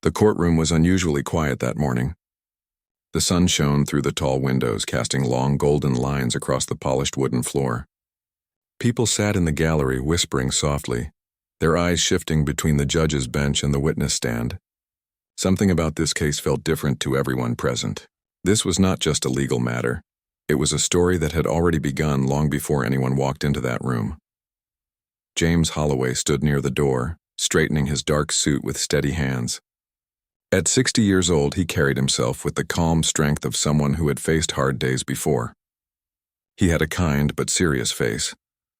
The courtroom was unusually quiet that morning. The sun shone through the tall windows, casting long golden lines across the polished wooden floor. People sat in the gallery, whispering softly, their eyes shifting between the judge's bench and the witness stand. Something about this case felt different to everyone present. This was not just a legal matter. It was a story that had already begun long before anyone walked into that room. James Holloway stood near the door, straightening his dark suit with steady hands. At 60 years old, he carried himself with the calm strength of someone who had faced hard days before. He had a kind but serious face,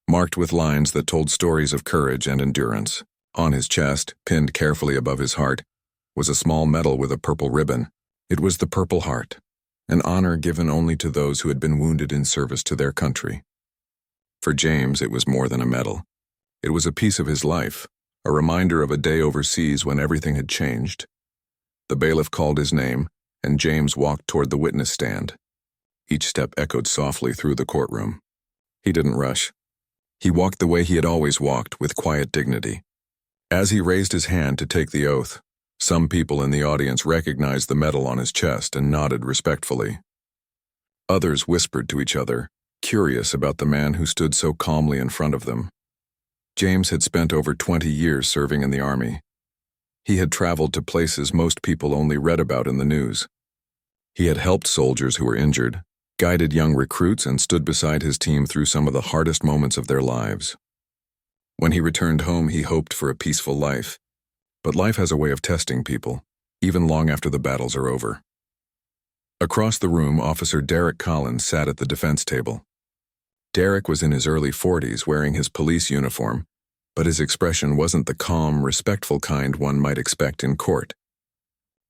marked with lines that told stories of courage and endurance. On his chest, pinned carefully above his heart, was a small medal with a purple ribbon. It was the Purple Heart, an honor given only to those who had been wounded in service to their country. For James, it was more than a medal. It was a piece of his life, a reminder of a day overseas when everything had changed. The bailiff called his name, and James walked toward the witness stand. Each step echoed softly through the courtroom. He didn't rush. He walked the way he had always walked, with quiet dignity. As he raised his hand to take the oath, some people in the audience recognized the medal on his chest and nodded respectfully. Others whispered to each other, curious about the man who stood so calmly in front of them. James had spent over 20 years serving in the army. He had traveled to places most people only read about in the news. He had helped soldiers who were injured, guided young recruits, and stood beside his team through some of the hardest moments of their lives. When he returned home, he hoped for a peaceful life. But life has a way of testing people, even long after the battles are over. Across the room, Officer Derek Collins sat at the defense table. Derek was in his early 40s, wearing his police uniform, but his expression wasn't the calm, respectful kind one might expect in court.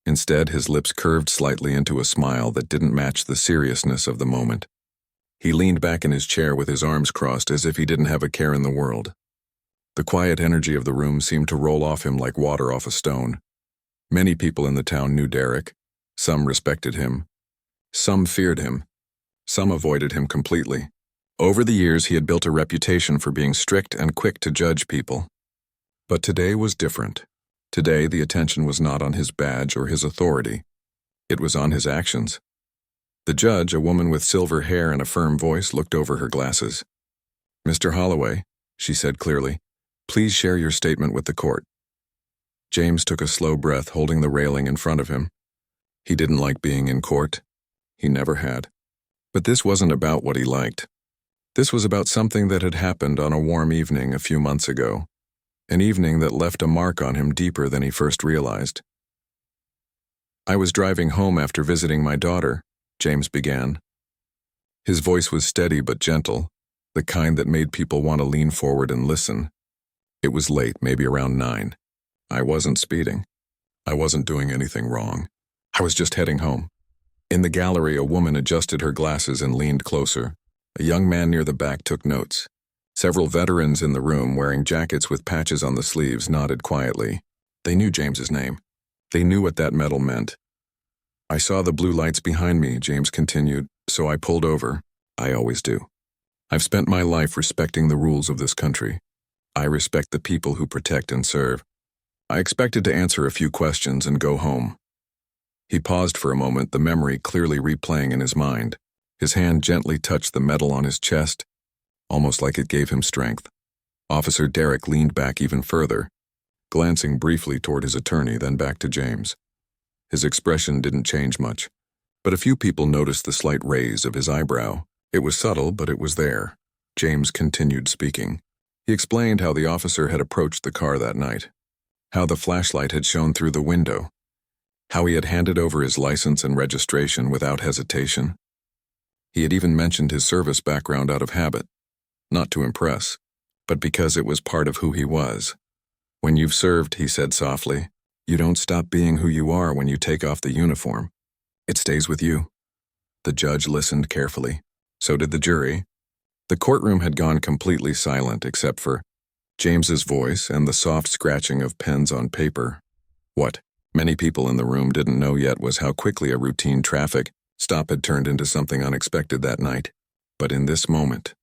Instead, his lips curved slightly into a smile that didn't match the seriousness of the moment. He leaned back in his chair with his arms crossed as if he didn't have a care in the world. The quiet energy of the room seemed to roll off him like water off a stone. Many people in the town knew Derek. Some respected him. Some feared him. Some avoided him completely. Over the years, he had built a reputation for being strict and quick to judge people. But today was different. Today, the attention was not on his badge or his authority. It was on his actions. The judge, a woman with silver hair and a firm voice, looked over her glasses. "Mr. Holloway," she said clearly, "please share your statement with the court." James took a slow breath, holding the railing in front of him. He didn't like being in court. He never had. But this wasn't about what he liked. This was about something that had happened on a warm evening a few months ago, an evening that left a mark on him deeper than he first realized. "I was driving home after visiting my daughter," James began. His voice was steady but gentle, the kind that made people want to lean forward and listen. It was late, maybe around 9. I wasn't speeding. I wasn't doing anything wrong. I was just heading home. In the gallery, a woman adjusted her glasses and leaned closer. A young man near the back took notes. Several veterans in the room, wearing jackets with patches on the sleeves, nodded quietly. They knew James's name. They knew what that medal meant. "I saw the blue lights behind me," James continued, "so I pulled over. I always do. I've spent my life respecting the rules of this country. I respect the people who protect and serve. I expected to answer a few questions and go home." He paused for a moment, the memory clearly replaying in his mind. His hand gently touched the medal on his chest, almost like it gave him strength. Officer Derek leaned back even further, glancing briefly toward his attorney, then back to James. His expression didn't change much, but a few people noticed the slight raise of his eyebrow. It was subtle, but it was there. James continued speaking. He explained how the officer had approached the car that night, how the flashlight had shone through the window, how he had handed over his license and registration without hesitation. He had even mentioned his service background out of habit, not to impress, but because it was part of who he was. "When you've served," he said softly, "you don't stop being who you are when you take off the uniform. It stays with you." The judge listened carefully. So did the jury. The courtroom had gone completely silent except for James's voice and the soft scratching of pens on paper. What many people in the room didn't know yet was how quickly a routine traffic stop had turned into something unexpected that night. But in this moment,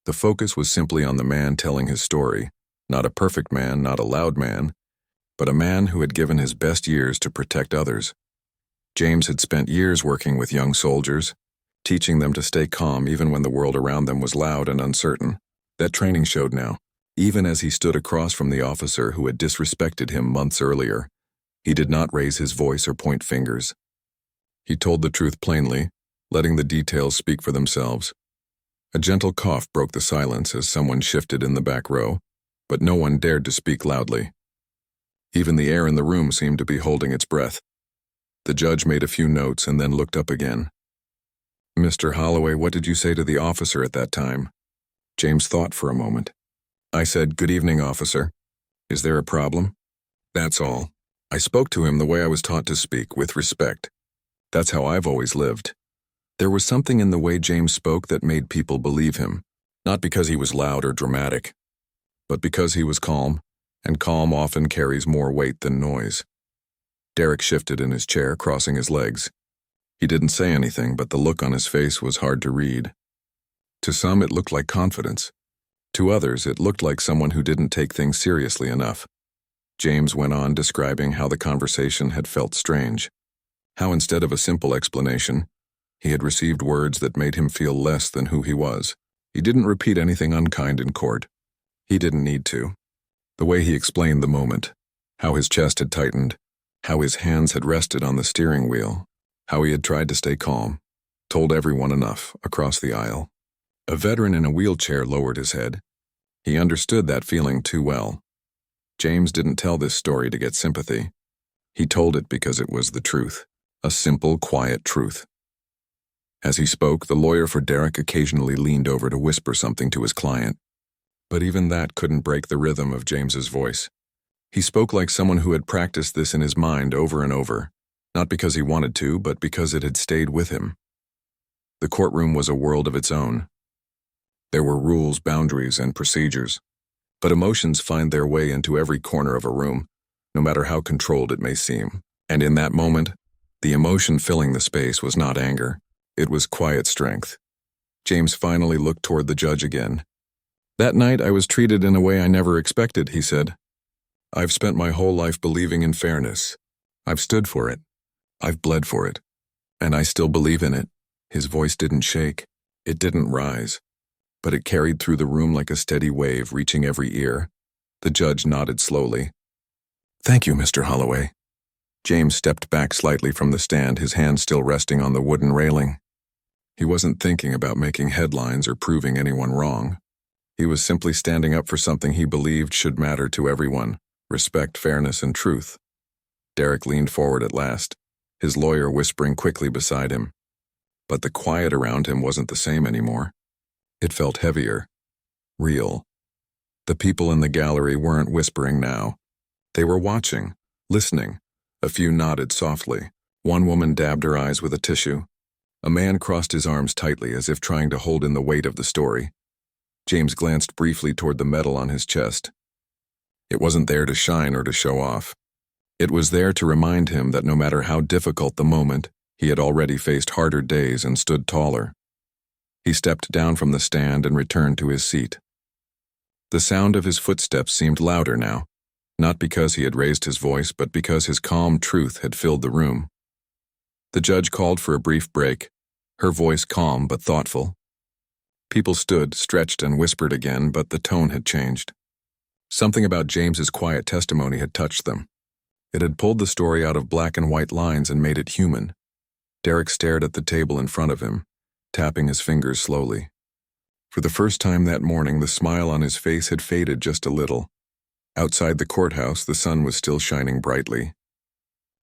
the focus was simply on the man telling his story, not a perfect man, not a loud man, but a man who had given his best years to protect others. James had spent years working with young soldiers, teaching them to stay calm even when the world around them was loud and uncertain. That training showed now. Even as he stood across from the officer who had disrespected him months earlier, he did not raise his voice or point fingers. He told the truth plainly, letting the details speak for themselves. A gentle cough broke the silence as someone shifted in the back row, but no one dared to speak loudly. Even the air in the room seemed to be holding its breath. The judge made a few notes and then looked up again. "Mr. Holloway, what did you say to the officer at that time?" James thought for a moment. "I said, 'Good evening, officer. Is there a problem?' That's all. I spoke to him the way I was taught to speak, with respect. That's how I've always lived." There was something in the way James spoke that made people believe him, not because he was loud or dramatic, but because he was calm, and calm often carries more weight than noise. Derek shifted in his chair, crossing his legs. He didn't say anything, but the look on his face was hard to read. To some, it looked like confidence. To others, it looked like someone who didn't take things seriously enough. James went on describing how the conversation had felt strange. How instead of a simple explanation, he had received words that made him feel less than who he was. He didn't repeat anything unkind in court. He didn't need to. The way he explained the moment, how his chest had tightened, how his hands had rested on the steering wheel, how he had tried to stay calm, told everyone enough across the aisle. A veteran in a wheelchair lowered his head. He understood that feeling too well. James didn't tell this story to get sympathy. He told it because it was the truth, a simple, quiet truth. As he spoke, the lawyer for Derek occasionally leaned over to whisper something to his client. But even that couldn't break the rhythm of James's voice. He spoke like someone who had practiced this in his mind over and over, not because he wanted to, but because it had stayed with him. The courtroom was a world of its own. There were rules, boundaries, and procedures, but emotions find their way into every corner of a room, no matter how controlled it may seem. And in that moment, the emotion filling the space was not anger. It was quiet strength. James finally looked toward the judge again. "That night I was treated in a way I never expected," he said. "I've spent my whole life believing in fairness. I've stood for it. I've bled for it. And I still believe in it." His voice didn't shake. It didn't rise. But it carried through the room like a steady wave, reaching every ear. The judge nodded slowly. "Thank you, Mr. Holloway." James stepped back slightly from the stand, his hand still resting on the wooden railing. He wasn't thinking about making headlines or proving anyone wrong. He was simply standing up for something he believed should matter to everyone: respect, fairness, and truth. Derek leaned forward at last, his lawyer whispering quickly beside him. But the quiet around him wasn't the same anymore. It felt heavier, real. The people in the gallery weren't whispering now. They were watching, listening. A few nodded softly. One woman dabbed her eyes with a tissue. A man crossed his arms tightly as if trying to hold in the weight of the story. James glanced briefly toward the medal on his chest. It wasn't there to shine or to show off. It was there to remind him that no matter how difficult the moment, he had already faced harder days and stood taller. He stepped down from the stand and returned to his seat. The sound of his footsteps seemed louder now, not because he had raised his voice, but because his calm truth had filled the room. The judge called for a brief break, her voice calm but thoughtful. People stood, stretched, and whispered again, but the tone had changed. Something about James's quiet testimony had touched them. It had pulled the story out of black and white lines and made it human. Derek stared at the table in front of him, tapping his fingers slowly. For the first time that morning, the smile on his face had faded just a little. Outside the courthouse, the sun was still shining brightly.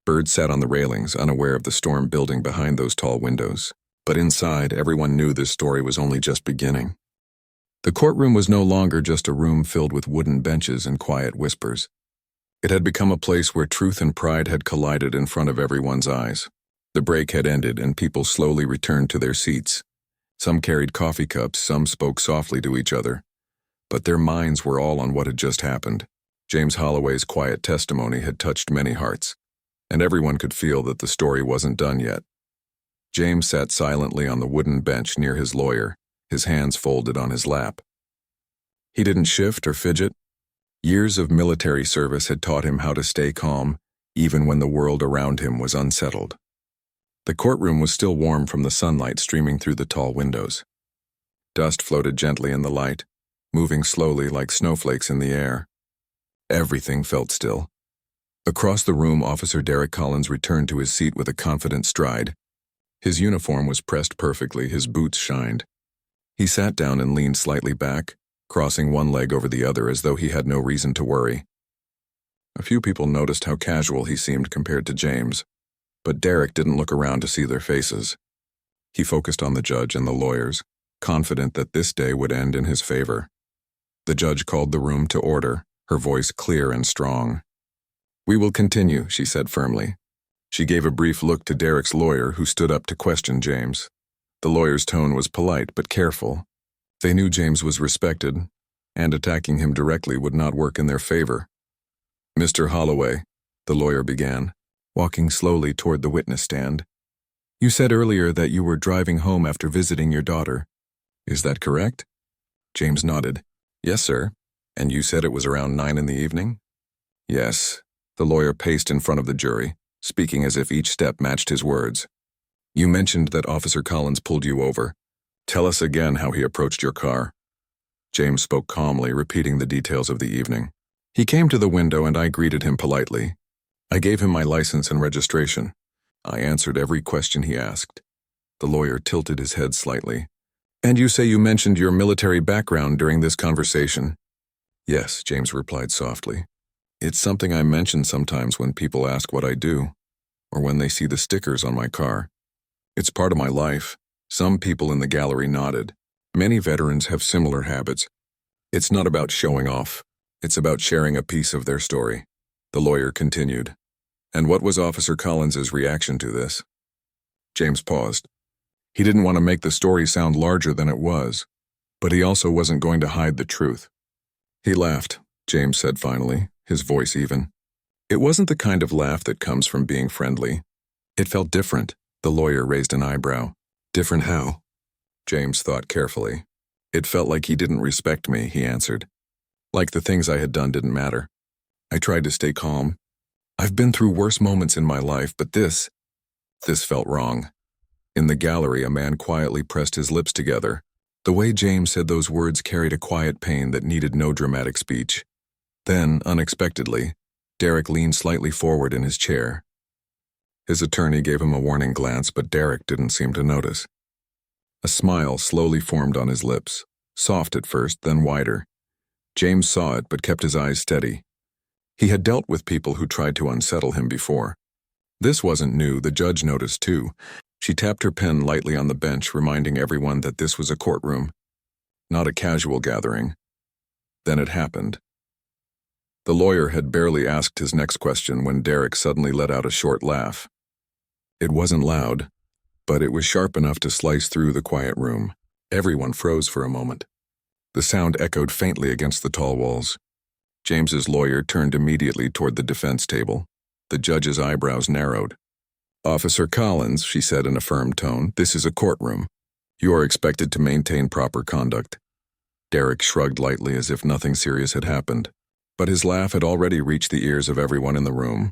Birds sat on the railings, unaware of the storm building behind those tall windows. But inside, everyone knew this story was only just beginning. The courtroom was no longer just a room filled with wooden benches and quiet whispers. It had become a place where truth and pride had collided in front of everyone's eyes. The break had ended, and people slowly returned to their seats. Some carried coffee cups, some spoke softly to each other. But their minds were all on what had just happened. James Holloway's quiet testimony had touched many hearts, and everyone could feel that the story wasn't done yet. James sat silently on the wooden bench near his lawyer, his hands folded on his lap. He didn't shift or fidget. Years of military service had taught him how to stay calm, even when the world around him was unsettled. The courtroom was still warm from the sunlight streaming through the tall windows. Dust floated gently in the light, moving slowly like snowflakes in the air. Everything felt still. Across the room, Officer Derek Collins returned to his seat with a confident stride. His uniform was pressed perfectly, his boots shined. He sat down and leaned slightly back, crossing one leg over the other as though he had no reason to worry. A few people noticed how casual he seemed compared to James, but Derek didn't look around to see their faces. He focused on the judge and the lawyers, confident that this day would end in his favor. The judge called the room to order, her voice clear and strong. "We will continue," she said firmly. She gave a brief look to Derek's lawyer, who stood up to question James. The lawyer's tone was polite but careful. They knew James was respected, and attacking him directly would not work in their favor. "Mr. Holloway," the lawyer began, walking slowly toward the witness stand. "You said earlier that you were driving home after visiting your daughter. Is that correct?" James nodded. "Yes, sir. And you said it was around 9 in the evening?" "Yes." The lawyer paced in front of the jury, speaking as if each step matched his words. "You mentioned that Officer Collins pulled you over. Tell us again how he approached your car." James spoke calmly, repeating the details of the evening. "He came to the window and I greeted him politely. I gave him my license and registration. I answered every question he asked." The lawyer tilted his head slightly. "And you say you mentioned your military background during this conversation?" "Yes," James replied softly. "It's something I mention sometimes when people ask what I do, or when they see the stickers on my car. It's part of my life." Some people in the gallery nodded. Many veterans have similar habits. It's not about showing off. It's about sharing a piece of their story. The lawyer continued. "And what was Officer Collins's reaction to this?" James paused. He didn't want to make the story sound larger than it was, but he also wasn't going to hide the truth. "He laughed," James said finally, his voice even. It wasn't the kind of laugh that comes from being friendly. It felt different. The lawyer raised an eyebrow. "Different how?" James thought carefully. "It felt like he didn't respect me," he answered. "Like the things I had done didn't matter. I tried to stay calm. I've been through worse moments in my life, but this felt wrong." In the gallery, a man quietly pressed his lips together. The way James said those words carried a quiet pain that needed no dramatic speech. Then, unexpectedly, Derek leaned slightly forward in his chair. His attorney gave him a warning glance, but Derek didn't seem to notice. A smile slowly formed on his lips, soft at first, then wider. James saw it, but kept his eyes steady. He had dealt with people who tried to unsettle him before. This wasn't new, the judge noticed too. She tapped her pen lightly on the bench, reminding everyone that this was a courtroom, not a casual gathering. Then it happened. The lawyer had barely asked his next question when Derek suddenly let out a short laugh. It wasn't loud, but it was sharp enough to slice through the quiet room. Everyone froze for a moment. The sound echoed faintly against the tall walls. James's lawyer turned immediately toward the defense table. The judge's eyebrows narrowed. "Officer Collins," she said in a firm tone, "this is a courtroom. You are expected to maintain proper conduct." Derek shrugged lightly as if nothing serious had happened, but his laugh had already reached the ears of everyone in the room.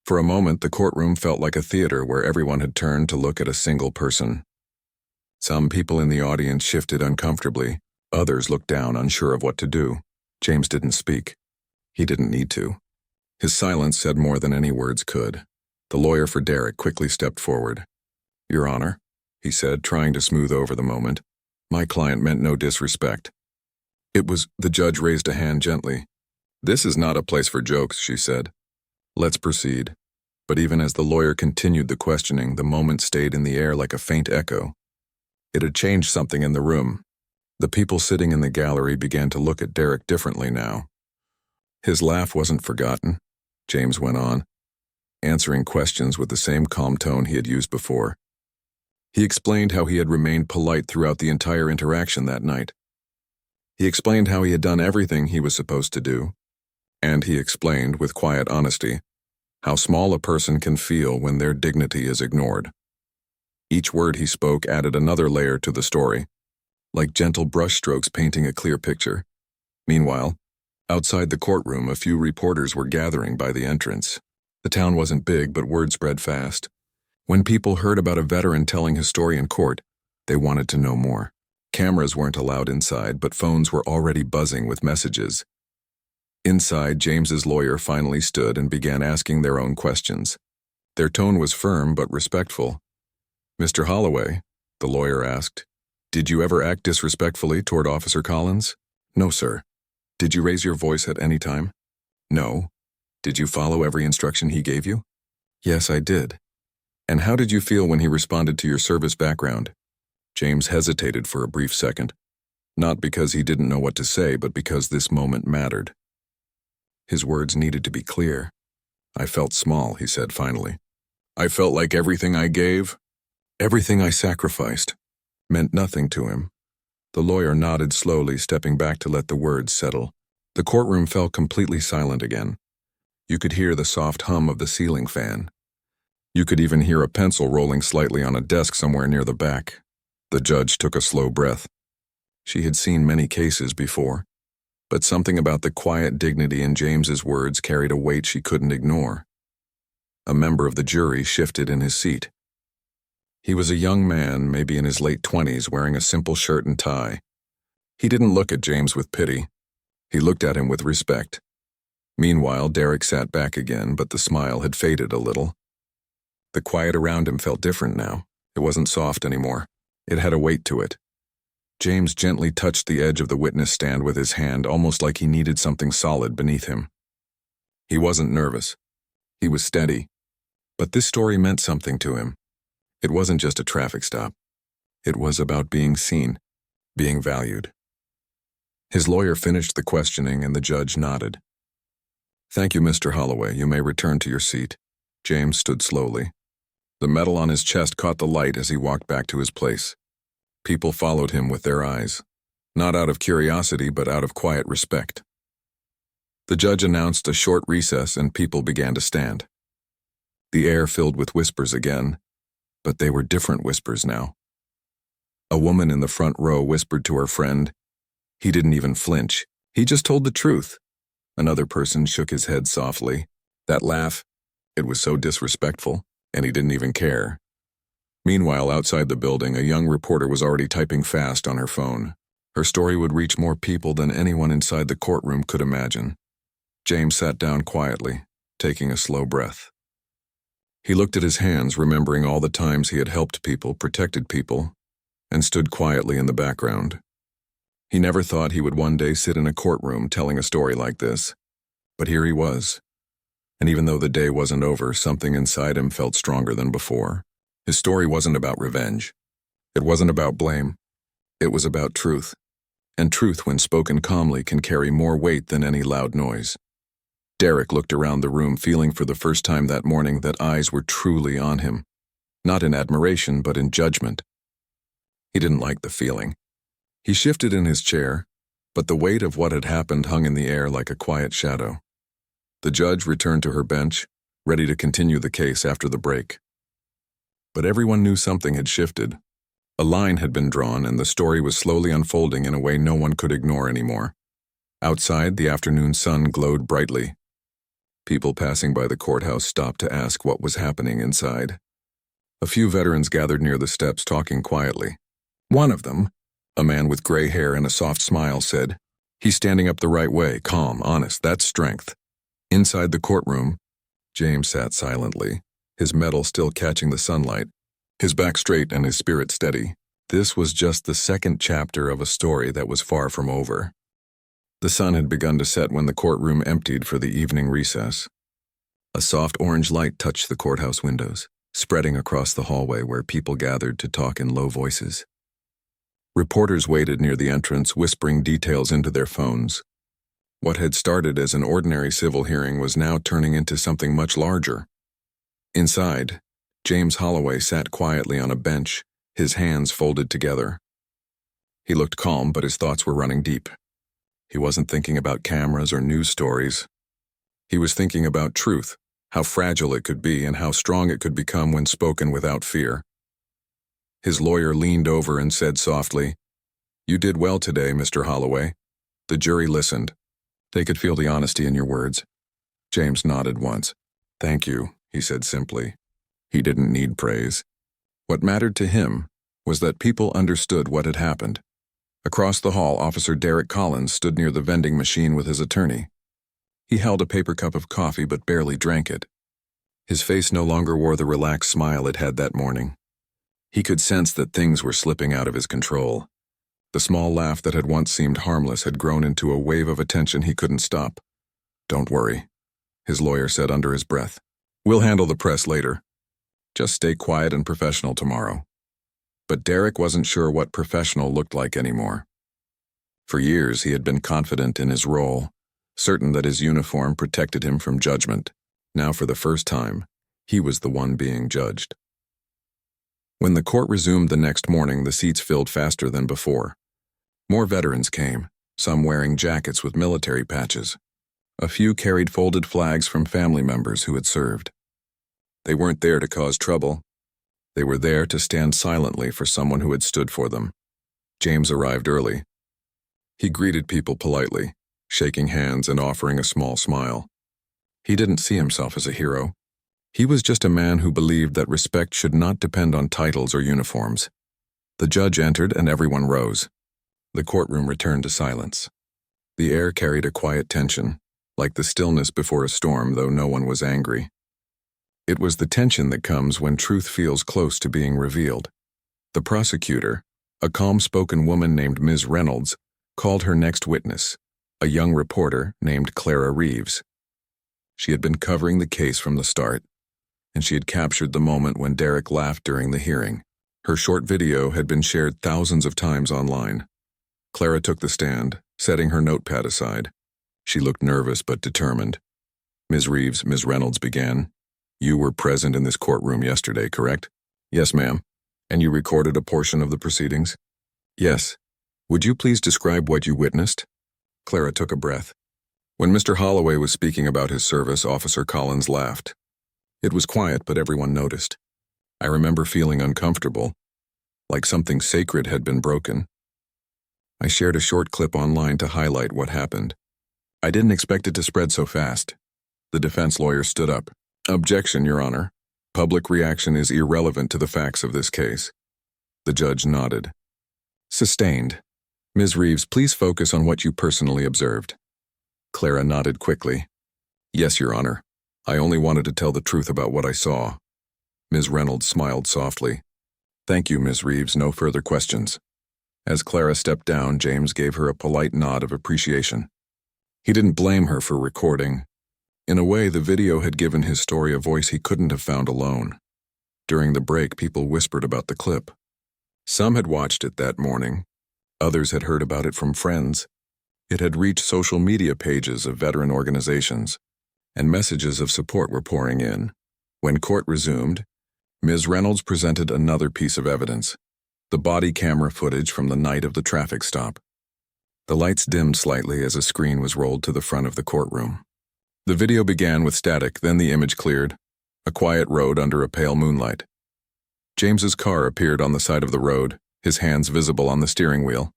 For a moment, the courtroom felt like a theater where everyone had turned to look at a single person. Some people in the audience shifted uncomfortably. Others looked down, unsure of what to do. James didn't speak. He didn't need to. His silence said more than any words could. The lawyer for Derek quickly stepped forward. "Your Honor," he said, trying to smooth over the moment. "My client meant no disrespect." The judge raised a hand gently. "This is not a place for jokes," she said. "Let's proceed." But even as the lawyer continued the questioning, the moment stayed in the air like a faint echo. It had changed something in the room. The people sitting in the gallery began to look at Derek differently now. His laugh wasn't forgotten, James went on, answering questions with the same calm tone he had used before. He explained how he had remained polite throughout the entire interaction that night. He explained how he had done everything he was supposed to do. And he explained, with quiet honesty, how small a person can feel when their dignity is ignored. Each word he spoke added another layer to the story, like gentle brushstrokes painting a clear picture. Meanwhile, Outside the courtroom, a few reporters were gathering by the entrance. The town wasn't big, but word spread fast. When people heard about a veteran telling his story in court, they wanted to know more. Cameras weren't allowed inside, but phones were already buzzing with messages. Inside, James's lawyer finally stood and began asking their own questions. Their tone was firm but respectful. "Mr. Holloway," the lawyer asked, "did you ever act disrespectfully toward Officer Collins?" "No, sir." "Did you raise your voice at any time?" "No." "Did you follow every instruction he gave you?" "Yes, I did." "And how did you feel when he responded to your service background?" James hesitated for a brief second, not because he didn't know what to say, but because this moment mattered. His words needed to be clear. "I felt small," he said finally. "I felt like everything I gave, everything I sacrificed, meant nothing to him." The lawyer nodded slowly, stepping back to let the words settle. The courtroom fell completely silent again. You could hear the soft hum of the ceiling fan. You could even hear a pencil rolling slightly on a desk somewhere near the back. The judge took a slow breath. She had seen many cases before, but something about the quiet dignity in James's words carried a weight she couldn't ignore. A member of the jury shifted in his seat. He was a young man, maybe in his late 20s, wearing a simple shirt and tie. He didn't look at James with pity. He looked at him with respect. Meanwhile, Derek sat back again, but the smile had faded a little. The quiet around him felt different now. It wasn't soft anymore. It had a weight to it. James gently touched the edge of the witness stand with his hand, almost like he needed something solid beneath him. He wasn't nervous. He was steady. But this story meant something to him. It wasn't just a traffic stop. It was about being seen, being valued. His lawyer finished the questioning and the judge nodded. "Thank you, Mr. Holloway. You may return to your seat." James stood slowly. The metal on his chest caught the light as he walked back to his place. People followed him with their eyes, not out of curiosity but out of quiet respect. The judge announced a short recess and people began to stand. The air filled with whispers again, but they were different whispers now. A woman in the front row whispered to her friend. "He didn't even flinch. He just told the truth." Another person shook his head softly. That laugh, it was so disrespectful, and he didn't even care. Meanwhile, outside the building, a young reporter was already typing fast on her phone. Her story would reach more people than anyone inside the courtroom could imagine. James sat down quietly, taking a slow breath. He looked at his hands, remembering all the times he had helped people, protected people, and stood quietly in the background. He never thought he would one day sit in a courtroom telling a story like this. But here he was. And even though the day wasn't over, something inside him felt stronger than before. His story wasn't about revenge. It wasn't about blame. It was about truth. And truth, when spoken calmly, can carry more weight than any loud noise. Derek looked around the room, feeling for the first time that morning that eyes were truly on him. Not in admiration, but in judgment. He didn't like the feeling. He shifted in his chair, but the weight of what had happened hung in the air like a quiet shadow. The judge returned to her bench, ready to continue the case after the break. But everyone knew something had shifted. A line had been drawn, and the story was slowly unfolding in a way no one could ignore anymore. Outside, the afternoon sun glowed brightly. People passing by the courthouse stopped to ask what was happening inside. A few veterans gathered near the steps, talking quietly. One of them, a man with gray hair and a soft smile, said, "He's standing up the right way, calm, honest, that's strength." Inside the courtroom, James sat silently, his metal still catching the sunlight, his back straight and his spirit steady. This was just the second chapter of a story that was far from over. The sun had begun to set when the courtroom emptied for the evening recess. A soft orange light touched the courthouse windows, spreading across the hallway where people gathered to talk in low voices. Reporters waited near the entrance, whispering details into their phones. What had started as an ordinary civil hearing was now turning into something much larger. Inside, James Holloway sat quietly on a bench, his hands folded together. He looked calm, but his thoughts were running deep. He wasn't thinking about cameras or news stories. He was thinking about truth, how fragile it could be and how strong it could become when spoken without fear. His lawyer leaned over and said softly, "You did well today, Mr. Holloway." The jury listened. They could feel the honesty in your words. James nodded once. Thank you, he said simply. He didn't need praise. What mattered to him was that people understood what had happened. Across the hall, Officer Derek Collins stood near the vending machine with his attorney. He held a paper cup of coffee but barely drank it. His face no longer wore the relaxed smile it had that morning. He could sense that things were slipping out of his control. The small laugh that had once seemed harmless had grown into a wave of attention he couldn't stop. Don't worry, his lawyer said under his breath. We'll handle the press later. Just stay quiet and professional tomorrow. But Derek wasn't sure what professional looked like anymore. For years he had been confident in his role, certain that his uniform protected him from judgment. Now for the first time, he was the one being judged. When the court resumed the next morning, the seats filled faster than before. More veterans came, some wearing jackets with military patches. A few carried folded flags from family members who had served. They weren't there to cause trouble. They were there to stand silently for someone who had stood for them. James arrived early. He greeted people politely, shaking hands and offering a small smile. He didn't see himself as a hero. He was just a man who believed that respect should not depend on titles or uniforms. The judge entered and everyone rose. The courtroom returned to silence. The air carried a quiet tension, like the stillness before a storm, though no one was angry. It was the tension that comes when truth feels close to being revealed. The prosecutor, a calm-spoken woman named Ms. Reynolds, called her next witness, a young reporter named Clara Reeves. She had been covering the case from the start, and she had captured the moment when Derek laughed during the hearing. Her short video had been shared thousands of times online. Clara took the stand, setting her notepad aside. She looked nervous but determined. Ms. Reeves, Ms. Reynolds began. You were present in this courtroom yesterday, correct? Yes, ma'am. And you recorded a portion of the proceedings? Yes. Would you please describe what you witnessed? Clara took a breath. When Mr. Holloway was speaking about his service, Officer Collins laughed. It was quiet, but everyone noticed. I remember feeling uncomfortable, like something sacred had been broken. I shared a short clip online to highlight what happened. I didn't expect it to spread so fast. The defense lawyer stood up. Objection, Your Honor. Public reaction is irrelevant to the facts of this case. The judge nodded. Sustained. Ms. Reeves, please focus on what you personally observed. Clara nodded quickly. Yes, Your Honor. I only wanted to tell the truth about what I saw. Ms. Reynolds smiled softly. Thank you, Ms. Reeves. No further questions. As Clara stepped down, James gave her a polite nod of appreciation. He didn't blame her for recording. In a way, the video had given his story a voice he couldn't have found alone. During the break, people whispered about the clip. Some had watched it that morning. Others had heard about it from friends. It had reached social media pages of veteran organizations, and messages of support were pouring in. When court resumed, Ms. Reynolds presented another piece of evidence, the body camera footage from the night of the traffic stop. The lights dimmed slightly as a screen was rolled to the front of the courtroom. The video began with static, then the image cleared, a quiet road under a pale moonlight. James's car appeared on the side of the road, his hands visible on the steering wheel.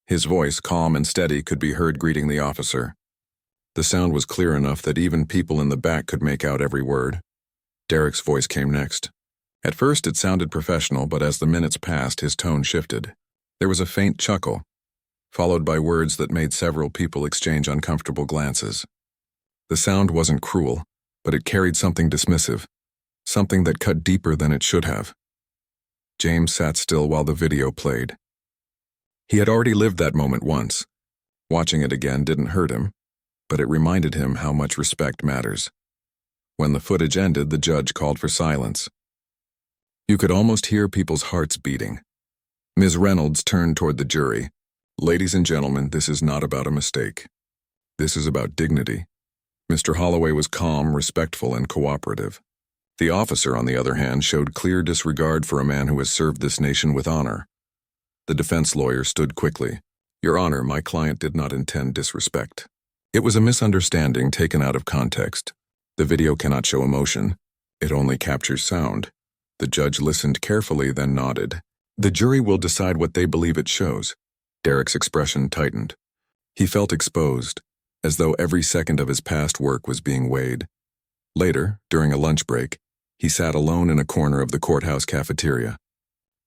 His voice, calm and steady, could be heard greeting the officer. The sound was clear enough that even people in the back could make out every word. Derek's voice came next. At first it sounded professional, but as the minutes passed, his tone shifted. There was a faint chuckle, followed by words that made several people exchange uncomfortable glances. The sound wasn't cruel, but it carried something dismissive, something that cut deeper than it should have. James sat still while the video played. He had already lived that moment once. Watching it again didn't hurt him, but it reminded him how much respect matters. When the footage ended, the judge called for silence. You could almost hear people's hearts beating. Ms. Reynolds turned toward the jury. Ladies and gentlemen, this is not about a mistake. This is about dignity. Mr. Holloway was calm, respectful, and cooperative. The officer, on the other hand, showed clear disregard for a man who has served this nation with honor. The defense lawyer stood quickly. Your Honor, my client did not intend disrespect. It was a misunderstanding taken out of context. The video cannot show emotion. It only captures sound. The judge listened carefully, then nodded. The jury will decide what they believe it shows. Derek's expression tightened. He felt exposed. as though every second of his past work was being weighed. Later, during a lunch break, he sat alone in a corner of the courthouse cafeteria.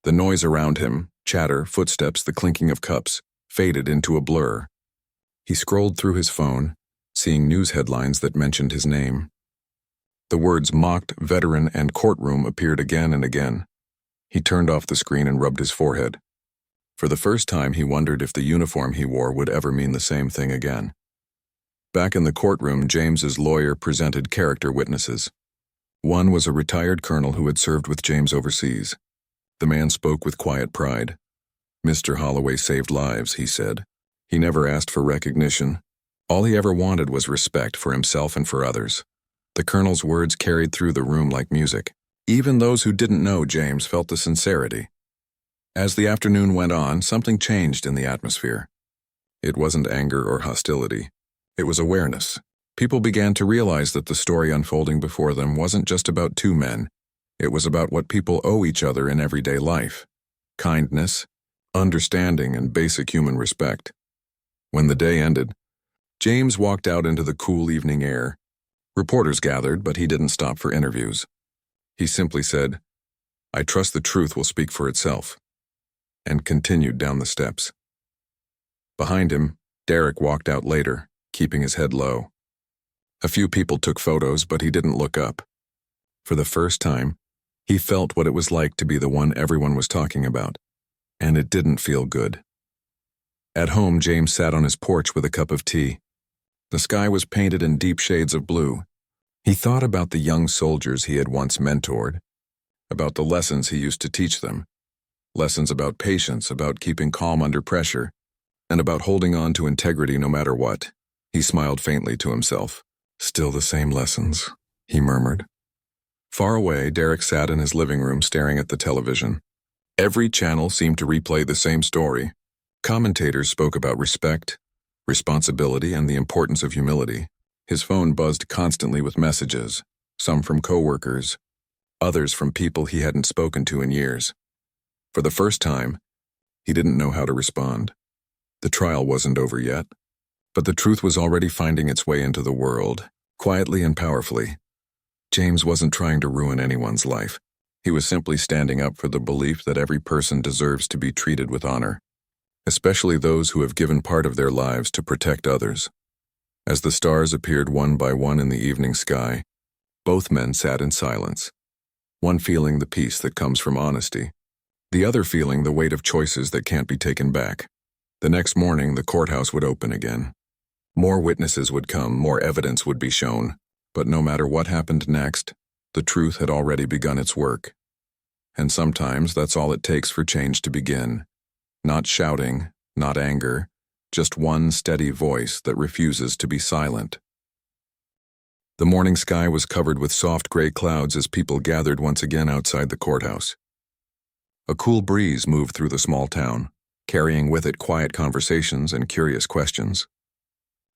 The noise around him, chatter, footsteps, the clinking of cups, faded into a blur. He scrolled through his phone, seeing news headlines that mentioned his name. The words mocked, veteran, and courtroom appeared again and again. He turned off the screen and rubbed his forehead. For the first time, he wondered if the uniform he wore would ever mean the same thing again. Back in the courtroom, James's lawyer presented character witnesses. One was a retired colonel who had served with James overseas. The man spoke with quiet pride. "Mr. Holloway saved lives," he said. "He never asked for recognition. All he ever wanted was respect for himself and for others." The colonel's words carried through the room like music. Even those who didn't know James felt the sincerity. As the afternoon went on, something changed in the atmosphere. It wasn't anger or hostility. It was awareness. People began to realize that the story unfolding before them wasn't just about two men. It was about what people owe each other in everyday life: kindness, understanding, and basic human respect. When the day ended, James walked out into the cool evening air. Reporters gathered, but he didn't stop for interviews. He simply said, "I trust the truth will speak for itself," and continued down the steps. Behind him, Derek walked out later, keeping his head low. A few people took photos, but he didn't look up. For the first time, he felt what it was like to be the one everyone was talking about, and it didn't feel good. At home, James sat on his porch with a cup of tea. The sky was painted in deep shades of blue. He thought about the young soldiers he had once mentored, about the lessons he used to teach them, lessons about patience, about keeping calm under pressure, and about holding on to integrity no matter what. He smiled faintly to himself. "Still the same lessons," he murmured. Far away, Derek sat in his living room staring at the television. Every channel seemed to replay the same story. Commentators spoke about respect, responsibility, and the importance of humility. His phone buzzed constantly with messages, some from coworkers, others from people he hadn't spoken to in years. For the first time, he didn't know how to respond. The trial wasn't over yet, but the truth was already finding its way into the world, quietly and powerfully. James wasn't trying to ruin anyone's life. He was simply standing up for the belief that every person deserves to be treated with honor, especially those who have given part of their lives to protect others. As the stars appeared one by one in the evening sky, both men sat in silence, one feeling the peace that comes from honesty, the other feeling the weight of choices that can't be taken back. The next morning, the courthouse would open again. More witnesses would come, more evidence would be shown, but no matter what happened next, the truth had already begun its work. And sometimes that's all it takes for change to begin. Not shouting, not anger, just one steady voice that refuses to be silent. The morning sky was covered with soft gray clouds as people gathered once again outside the courthouse. A cool breeze moved through the small town, carrying with it quiet conversations and curious questions.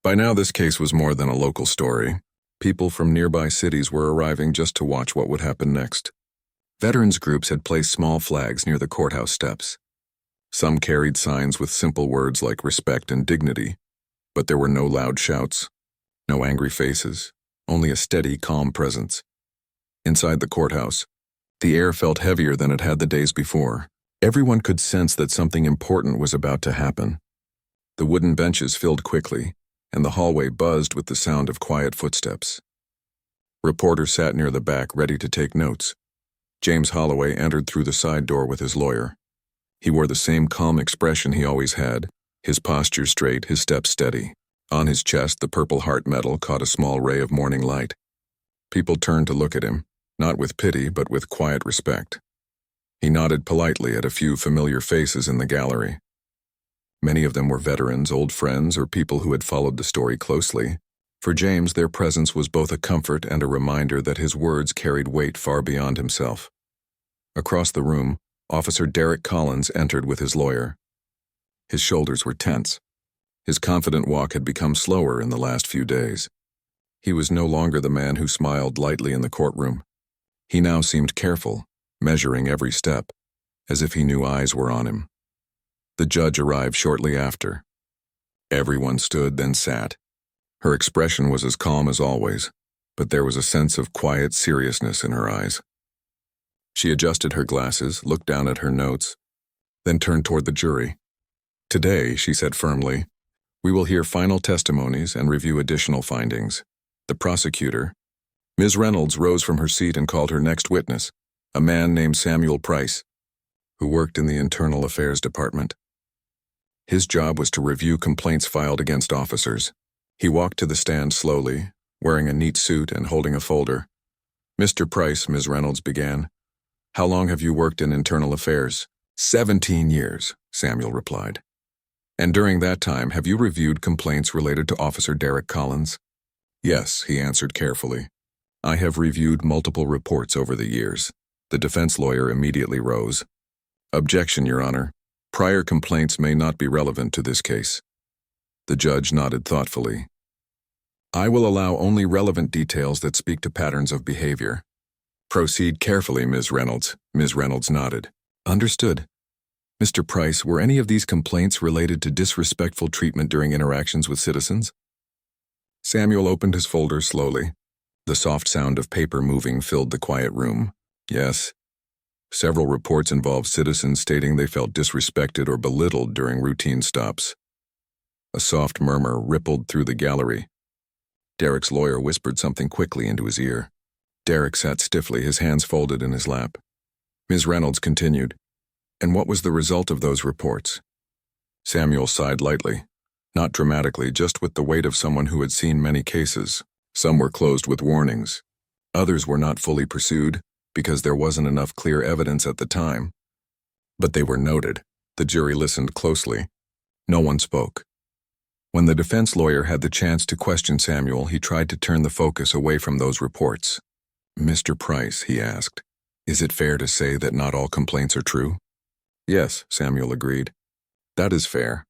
By now, this case was more than a local story. People from nearby cities were arriving just to watch what would happen next. Veterans groups had placed small flags near the courthouse steps. Some carried signs with simple words like respect and dignity, but there were no loud shouts, no angry faces, only a steady, calm presence. Inside the courthouse, the air felt heavier than it had the days before. Everyone could sense that something important was about to happen. The wooden benches filled quickly, and the hallway buzzed with the sound of quiet footsteps. Reporters sat near the back, ready to take notes. James Holloway entered through the side door with his lawyer. He wore the same calm expression he always had, his posture straight, his step steady. On his chest, the Purple Heart medal caught a small ray of morning light. People turned to look at him, not with pity, but with quiet respect. He nodded politely at a few familiar faces in the gallery. Many of them were veterans, old friends, or people who had followed the story closely. For James, their presence was both a comfort and a reminder that his words carried weight far beyond himself. Across the room, Officer Derek Collins entered with his lawyer. His shoulders were tense. His confident walk had become slower in the last few days. He was no longer the man who smiled lightly in the courtroom. He now seemed careful, measuring every step, as if he knew eyes were on him. The judge arrived shortly after. Everyone stood, then sat. Her expression was as calm as always, but there was a sense of quiet seriousness in her eyes. She adjusted her glasses, looked down at her notes, then turned toward the jury. "Today," she said firmly, "we will hear final testimonies and review additional findings." The prosecutor, Ms. Reynolds, rose from her seat and called her next witness, a man named Samuel Price, who worked in the Internal Affairs Department. His job was to review complaints filed against officers. He walked to the stand slowly, wearing a neat suit and holding a folder. "Mr. Price," Ms. Reynolds began, "how long have you worked in internal affairs?" 17 years, Samuel replied. "And during that time, have you reviewed complaints related to Officer Derek Collins?" "Yes," he answered carefully. "I have reviewed multiple reports over the years." The defense lawyer immediately rose. "Objection, Your Honor. Prior complaints may not be relevant to this case." The judge nodded thoughtfully. "I will allow only relevant details that speak to patterns of behavior." "Proceed carefully, Ms. Reynolds." Ms. Reynolds nodded. "Understood. Mr. Price, were any of these complaints related to disrespectful treatment during interactions with citizens?" Samuel opened his folder slowly. The soft sound of paper moving filled the quiet room. "Yes. Several reports involved citizens stating they felt disrespected or belittled during routine stops." A soft murmur rippled through the gallery. Derek's lawyer whispered something quickly into his ear. Derek sat stiffly, his hands folded in his lap. Ms. Reynolds continued, "And what was the result of those reports?" Samuel sighed lightly, not dramatically, just with the weight of someone who had seen many cases. Some were closed with warnings. Others were not fully pursued because there wasn't enough clear evidence at the time. But they were noted. The jury listened closely. No one spoke. When the defense lawyer had the chance to question Samuel, he tried to turn the focus away from those reports. "Mr. Price," he asked, "is it fair to say that not all complaints are true?" "Yes," Samuel agreed. "That is fair."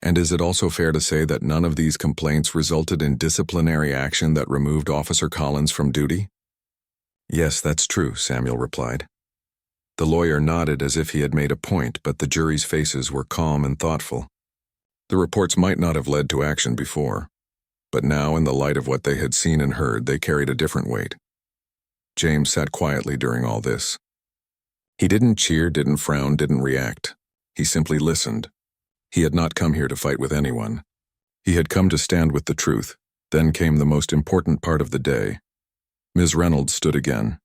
"And is it also fair to say that none of these complaints resulted in disciplinary action that removed Officer Collins from duty?" "Yes, that's true," Samuel replied. The lawyer nodded as if he had made a point, but the jury's faces were calm and thoughtful. The reports might not have led to action before, but now, in the light of what they had seen and heard, they carried a different weight. James sat quietly during all this. He didn't cheer, didn't frown, didn't react. He simply listened. He had not come here to fight with anyone. He had come to stand with the truth. Then came the most important part of the day. Ms. Reynolds stood again.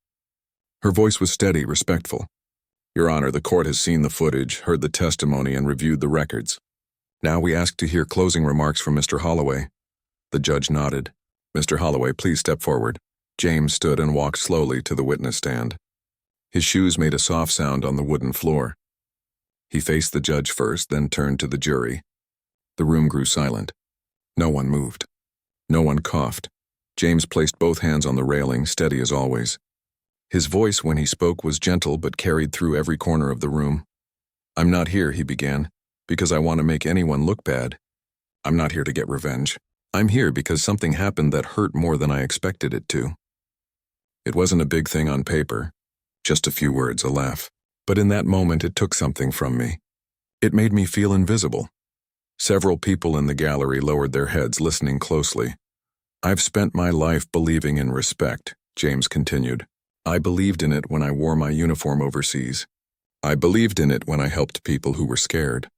Her voice was steady, respectful. "Your Honor, the court has seen the footage, heard the testimony, and reviewed the records. Now we ask to hear closing remarks from Mr. Holloway." The judge nodded. "Mr. Holloway, please step forward." James stood and walked slowly to the witness stand. His shoes made a soft sound on the wooden floor. He faced the judge first, then turned to the jury. The room grew silent. No one moved. No one coughed. James placed both hands on the railing, steady as always. His voice, when he spoke, was gentle but carried through every corner of the room. "I'm not here," he began, "because I want to make anyone look bad. I'm not here to get revenge. I'm here because something happened that hurt more than I expected it to. It wasn't a big thing on paper, just a few words, a laugh. But in that moment it took something from me. It made me feel invisible." Several people in the gallery lowered their heads, listening closely. "I've spent my life believing in respect," James continued. "I believed in it when I wore my uniform overseas. I believed in it when I helped people who were scared.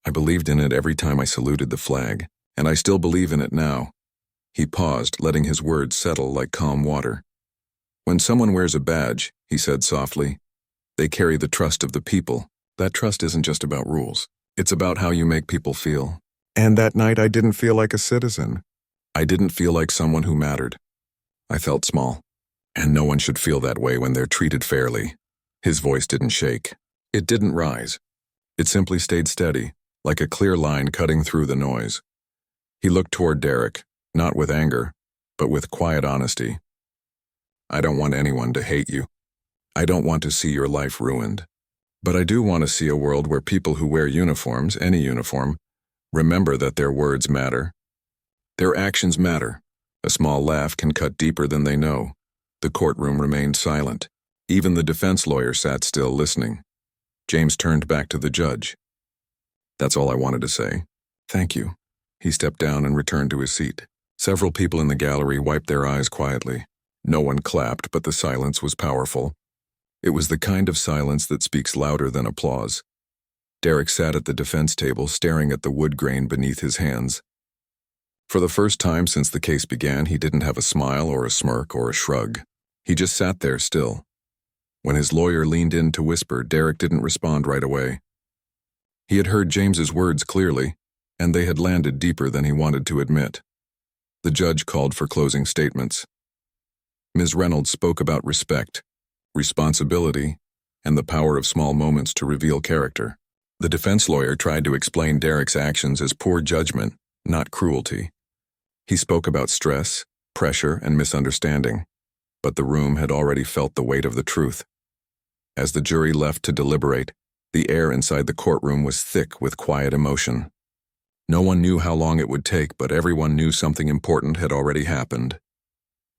I believed in it every time I saluted the flag, and I still believe in it now." He paused, letting his words settle like calm water. "When someone wears a badge," he said softly, "they carry the trust of the people. That trust isn't just about rules. It's about how you make people feel. And that night I didn't feel like a citizen. I didn't feel like someone who mattered. I felt small. And no one should feel that way when they're treated fairly." His voice didn't shake. It didn't rise. It simply stayed steady, like a clear line cutting through the noise. He looked toward Derek, not with anger, but with quiet honesty. "I don't want anyone to hate you. I don't want to see your life ruined. But I do want to see a world where people who wear uniforms, any uniform, remember that their words matter. Their actions matter. A small laugh can cut deeper than they know." The courtroom remained silent. Even the defense lawyer sat still, listening. James turned back to the judge. "That's all I wanted to say. Thank you." He stepped down and returned to his seat. Several people in the gallery wiped their eyes quietly. No one clapped, but the silence was powerful. It was the kind of silence that speaks louder than applause. Derek sat at the defense table, staring at the wood grain beneath his hands. For the first time since the case began, he didn't have a smile or a smirk or a shrug. He just sat there still. When his lawyer leaned in to whisper, Derek didn't respond right away. He had heard James's words clearly, and they had landed deeper than he wanted to admit. The judge called for closing statements. Ms. Reynolds spoke about respect, responsibility, and the power of small moments to reveal character. The defense lawyer tried to explain Derek's actions as poor judgment, not cruelty. He spoke about stress, pressure, and misunderstanding, but the room had already felt the weight of the truth. As the jury left to deliberate, the air inside the courtroom was thick with quiet emotion. No one knew how long it would take, but everyone knew something important had already happened.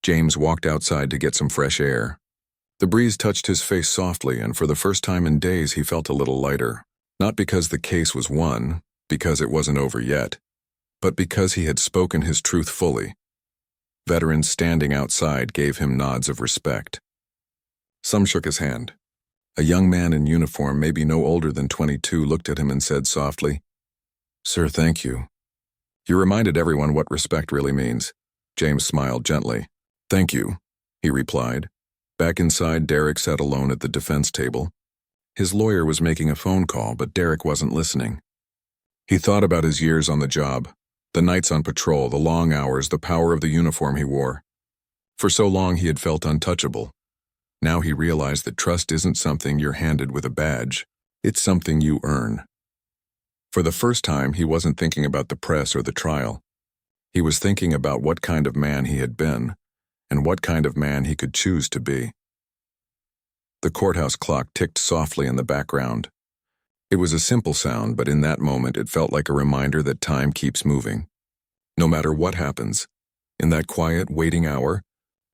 James walked outside to get some fresh air. The breeze touched his face softly, and for the first time in days he felt a little lighter. Not because the case was won, because it wasn't over yet, but because he had spoken his truth fully. Veterans standing outside gave him nods of respect. Some shook his hand. A young man in uniform, maybe no older than 22, looked at him and said softly, "Sir, thank you. You reminded everyone what respect really means." James smiled gently. "Thank you," he replied. Back inside, Derek sat alone at the defense table. His lawyer was making a phone call, but Derek wasn't listening. He thought about his years on the job, the nights on patrol, the long hours, the power of the uniform he wore. For so long he had felt untouchable. Now he realized that trust isn't something you're handed with a badge. It's something you earn. For the first time, he wasn't thinking about the press or the trial. He was thinking about what kind of man he had been, and what kind of man he could choose to be. The courthouse clock ticked softly in the background. It was a simple sound, but in that moment it felt like a reminder that time keeps moving. No matter what happens, in that quiet, waiting hour,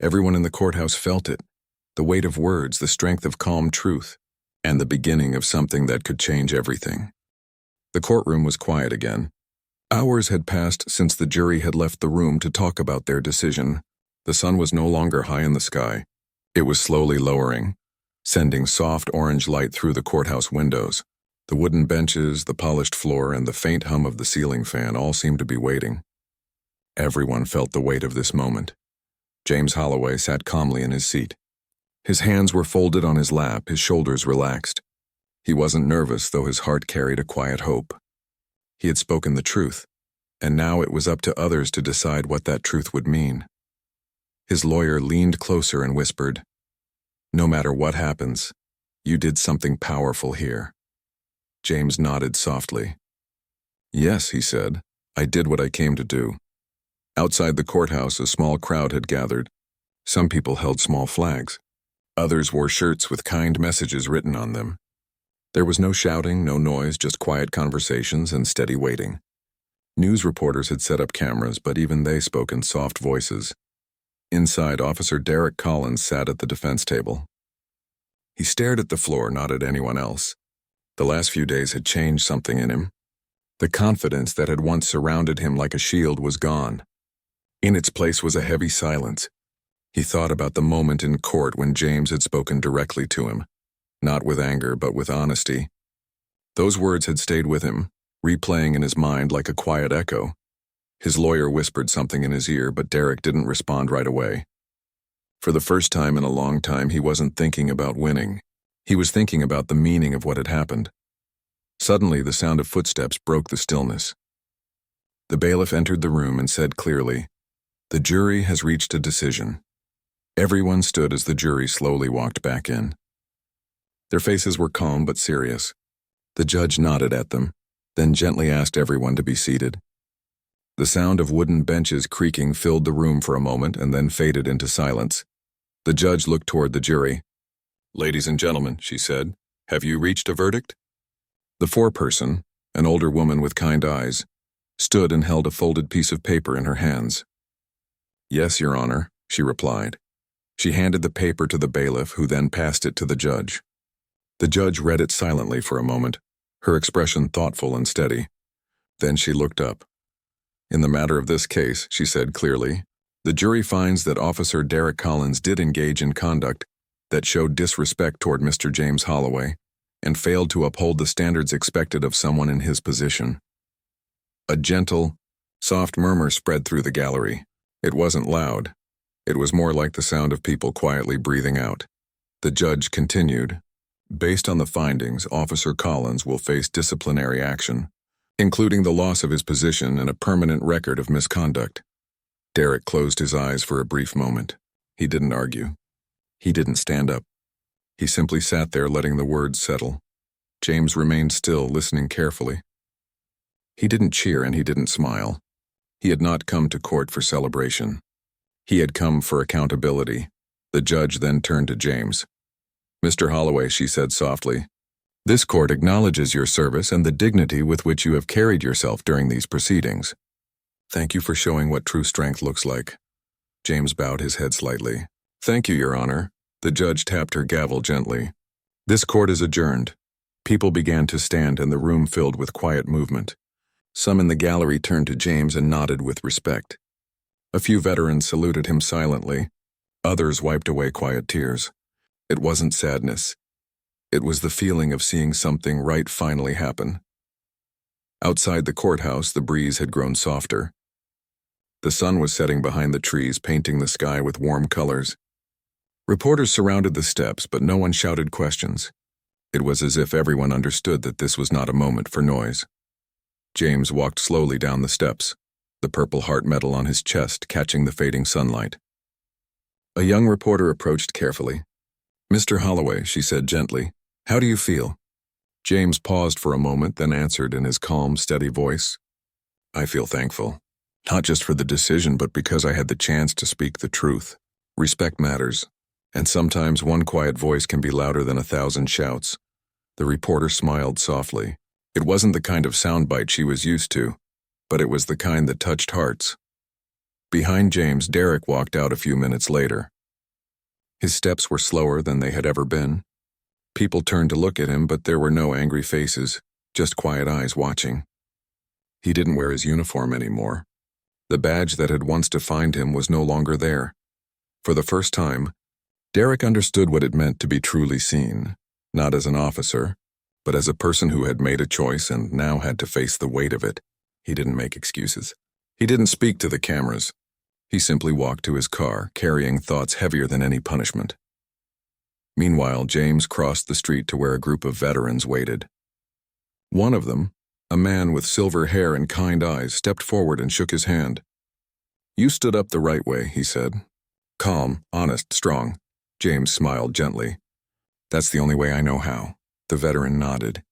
everyone in the courthouse felt it. The weight of words, the strength of calm truth, and the beginning of something that could change everything. The courtroom was quiet again. Hours had passed since the jury had left the room to talk about their decision. The sun was no longer high in the sky. It was slowly lowering, sending soft orange light through the courthouse windows. The wooden benches, the polished floor, and the faint hum of the ceiling fan all seemed to be waiting. Everyone felt the weight of this moment. James Holloway sat calmly in his seat. His hands were folded on his lap, his shoulders relaxed. He wasn't nervous, though his heart carried a quiet hope. He had spoken the truth, and now it was up to others to decide what that truth would mean. His lawyer leaned closer and whispered, "No matter what happens, you did something powerful here." James nodded softly. "Yes," he said, "I did what I came to do." Outside the courthouse, a small crowd had gathered. Some people held small flags. Others wore shirts with kind messages written on them. There was no shouting, no noise, just quiet conversations and steady waiting. News reporters had set up cameras, but even they spoke in soft voices. Inside, Officer Derek Collins sat at the defense table. He stared at the floor, not at anyone else. The last few days had changed something in him. The confidence that had once surrounded him like a shield was gone. In its place was a heavy silence. He thought about the moment in court when James had spoken directly to him, not with anger but with honesty. Those words had stayed with him, replaying in his mind like a quiet echo. His lawyer whispered something in his ear, but Derek didn't respond right away. For the first time in a long time, he wasn't thinking about winning. He was thinking about the meaning of what had happened. Suddenly, the sound of footsteps broke the stillness. The bailiff entered the room and said clearly, "The jury has reached a decision." Everyone stood as the jury slowly walked back in. Their faces were calm but serious. The judge nodded at them, then gently asked everyone to be seated. The sound of wooden benches creaking filled the room for a moment and then faded into silence. The judge looked toward the jury. "Ladies and gentlemen," she said, "have you reached a verdict?" The foreperson, an older woman with kind eyes, stood and held a folded piece of paper in her hands. "Yes, Your Honor," she replied. She handed the paper to the bailiff, who then passed it to the judge. The judge read it silently for a moment, her expression thoughtful and steady. Then she looked up. In the matter of this case, she said clearly, the jury finds that Officer Derek Collins did engage in conduct that showed disrespect toward Mr. James Holloway and failed to uphold the standards expected of someone in his position. A gentle, soft murmur spread through the gallery. It wasn't loud. It was more like the sound of people quietly breathing out. The judge continued, based on the findings, Officer Collins will face disciplinary action, including the loss of his position and a permanent record of misconduct. Derek closed his eyes for a brief moment. He didn't argue. He didn't stand up. He simply sat there letting the words settle. James remained still, listening carefully. He didn't cheer and he didn't smile. He had not come to court for celebration. He had come for accountability. The judge then turned to James. Mr. Holloway, she said softly, this court acknowledges your service and the dignity with which you have carried yourself during these proceedings. Thank you for showing what true strength looks like. James bowed his head slightly. Thank you, Your Honor. The judge tapped her gavel gently. This court is adjourned. People began to stand and the room filled with quiet movement. Some in the gallery turned to James and nodded with respect. A few veterans saluted him silently. Others wiped away quiet tears. It wasn't sadness. It was the feeling of seeing something right finally happen. Outside the courthouse, the breeze had grown softer. The sun was setting behind the trees, painting the sky with warm colors. Reporters surrounded the steps, but no one shouted questions. It was as if everyone understood that this was not a moment for noise. James walked slowly down the steps, the Purple Heart medal on his chest catching the fading sunlight. A young reporter approached carefully. Mr. Holloway, she said gently, how do you feel? James paused for a moment, then answered in his calm, steady voice, I feel thankful, not just for the decision, but because I had the chance to speak the truth. Respect matters, and sometimes one quiet voice can be louder than 1,000 shouts. The reporter smiled softly. It wasn't the kind of soundbite she was used to, but it was the kind that touched hearts. Behind James, Derek walked out a few minutes later. His steps were slower than they had ever been. People turned to look at him, but there were no angry faces, just quiet eyes watching. He didn't wear his uniform anymore. The badge that had once defined him was no longer there. For the first time, Derek understood what it meant to be truly seen, not as an officer, but as a person who had made a choice and now had to face the weight of it. He didn't make excuses. He didn't speak to the cameras. He simply walked to his car, carrying thoughts heavier than any punishment. Meanwhile, James crossed the street to where a group of veterans waited. One of them, a man with silver hair and kind eyes, stepped forward and shook his hand. You stood up the right way, he said. Calm, honest, strong. James smiled gently. That's the only way I know how. The veteran nodded.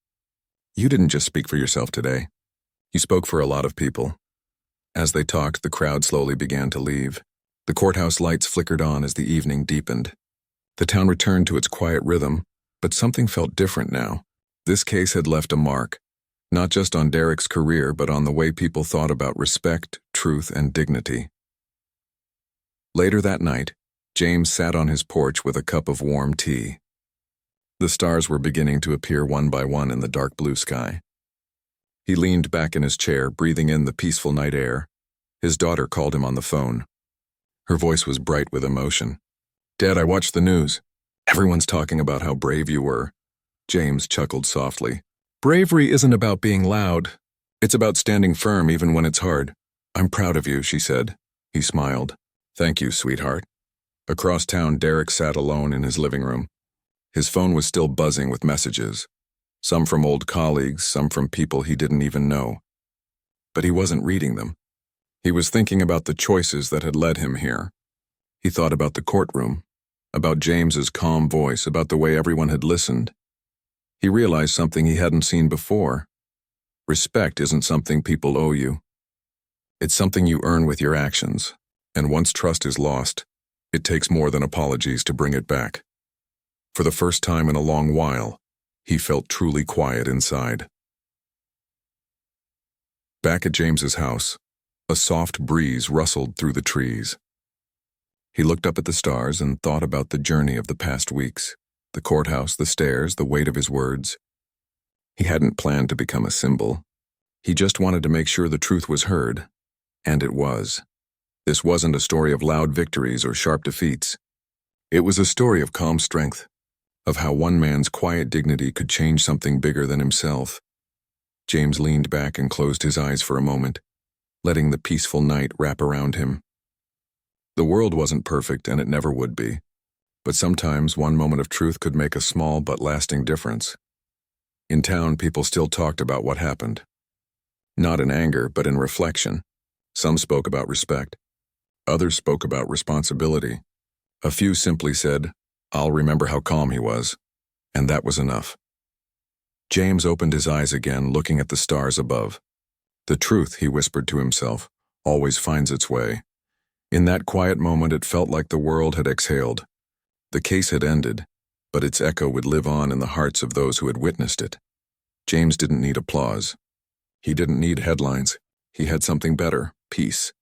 You didn't just speak for yourself today. You spoke for a lot of people. As they talked, the crowd slowly began to leave. The courthouse lights flickered on as the evening deepened. The town returned to its quiet rhythm, but something felt different now. This case had left a mark, not just on Derek's career, but on the way people thought about respect, truth, and dignity. Later that night, James sat on his porch with a cup of warm tea. The stars were beginning to appear one by one in the dark blue sky. He leaned back in his chair, breathing in the peaceful night air. His daughter called him on the phone. Her voice was bright with emotion. Dad, I watched the news. Everyone's talking about how brave you were. James chuckled softly. Bravery isn't about being loud. It's about standing firm even when it's hard. I'm proud of you, she said. He smiled. Thank you, sweetheart. Across town, Derek sat alone in his living room. His phone was still buzzing with messages. Some from old colleagues, some from people he didn't even know. But he wasn't reading them. He was thinking about the choices that had led him here. He thought about the courtroom, about James's calm voice, about the way everyone had listened. He realized something he hadn't seen before. Respect isn't something people owe you. It's something you earn with your actions, and once trust is lost, it takes more than apologies to bring it back. For the first time in a long while, he felt truly quiet inside. Back at James's house, a soft breeze rustled through the trees. He looked up at the stars and thought about the journey of the past weeks, the courthouse, the stairs, the weight of his words. He hadn't planned to become a symbol. He just wanted to make sure the truth was heard. And it was. This wasn't a story of loud victories or sharp defeats. It was a story of calm strength, of how one man's quiet dignity could change something bigger than himself. James leaned back and closed his eyes for a moment, letting the peaceful night wrap around him. The world wasn't perfect, and it never would be, but sometimes one moment of truth could make a small but lasting difference. In town, people still talked about what happened. Not in anger, but in reflection. Some spoke about respect. Others spoke about responsibility. A few simply said, "I'll remember how calm he was," and that was enough. James opened his eyes again, looking at the stars above. The truth, he whispered to himself, always finds its way. In that quiet moment, it felt like the world had exhaled. The case had ended, but its echo would live on in the hearts of those who had witnessed it. James didn't need applause. He didn't need headlines. He had something better: peace.